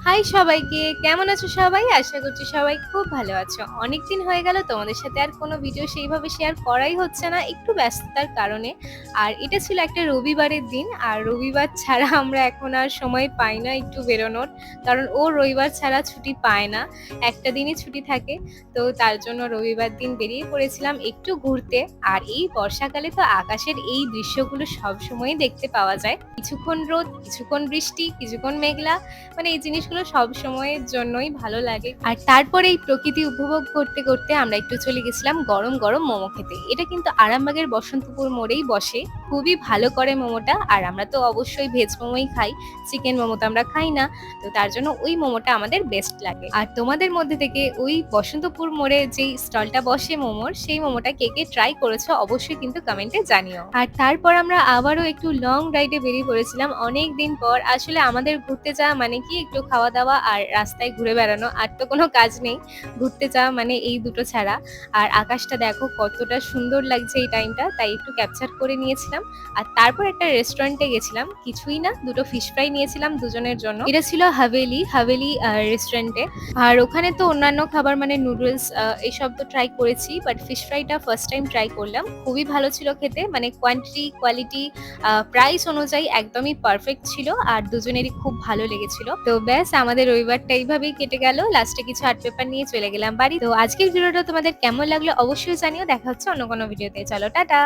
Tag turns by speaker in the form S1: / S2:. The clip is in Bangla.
S1: হাই সবাইকে, কেমন আছো সবাই? আশা করছি সবাই খুব ভালো আছো। অনেকদিন হয়ে গেল তোমাদের সাথে আর কোনো ভিডিও সেইভাবে শেয়ার করাই হচ্ছে না, একটু ব্যস্ততার কারণে। আর এটা ছিল একটা রবিবারের দিন, আর রবিবার ছাড়া আমরা এখন আর সময় পাই না একটু বেরোনোর। কারণ ও রবিবার ছাড়া ছুটি পায় না, একটা দিনই ছুটি থাকে। তো তার জন্য রবিবার দিন বেরিয়ে পড়েছিলাম একটু ঘুরতে। আর এই বর্ষাকালে তো আকাশের এই দৃশ্যগুলো সবসময়ই দেখতে পাওয়া যায়। কিছুক্ষণ রোদ, কিছুক্ষণ বৃষ্টি, কিছুক্ষণ মেঘলা, মানে এই জিনিসগুলো সব সময়ের জন্যই ভালো লাগে। আর তারপরে এই প্রকৃতি উপভোগ করতে করতে আমরা একটু চলে গেছিলাম গরম গরম মোমো খেতে। এটা কিন্তু আরামবাগের বসন্তপুর মোড়েই বসে, খুবই ভালো করে মোমোটা। আর আমরা তো অবশ্যই ভেজ মোমোই খাই, চিকেন মোমো তো আমরা খাই না। তো তার জন্য ওই মোমোটা আমাদের বেস্ট লাগে। আর তোমাদের মধ্যে থেকে ওই বসন্তপুর মোড়ে যেই স্টলটা বসে মোমোর, সেই মোমোটা কে কে ট্রাই করেছো অবশ্যই কিন্তু কমেন্টে জানিও। আর তারপর আমরা আবারও একটু লং রাইডে বেরিয়ে পড়েছিলাম অনেক দিন পর। আসলে আমাদের ঘুরতে যাওয়া মানে কি একটু খাওয়া দাওয়া আর রাস্তায় ঘুরে বেড়ানো, আর তো কোনো কাজ নেই। ঘুরতে যাওয়া মানে এই দুটো ছাড়া। আর আকাশটা দেখো কতটা সুন্দর লাগছে এই টাইমটা, তাই একটু ক্যাপচার করে নিয়েছিলাম। আর তারপর একটা রেস্টুরেন্টে গেছিলাম, কিছুই না, দুটো ফিশ ফ্রাই নিয়েছিলাম দুজনের জন্য। এটা ছিল হাভেলি হাভেলি রেস্টুরেন্টে। আর ওখানে তো অন্যান্য খাবার মানে নুডলস এইসব তো ট্রাই করেছি, বাট ফিশ ফ্রাইটা ফার্স্ট টাইম ট্রাই করলাম। খুবই ভালো ছিল খেতে, মানে কোয়ান্টিটি কোয়ালিটি প্রাইস অনুযায়ী একদমই পারফেক্ট ছিল, আর দুজনেরই খুব ভালো লেগেছিল। তো ব্যাস, আমাদের রবিবারটা এইভাবেই কেটে গেল। লাস্টে কিছু আর্ট পেপার নিয়ে চলে গেলাম বাড়ি। তো আজকের ভিডিওটা তোমাদের কেমন লাগলো অবশ্যই জানিও। দেখা হচ্ছে অন্য কোনো ভিডিওতে। চলো টাটা।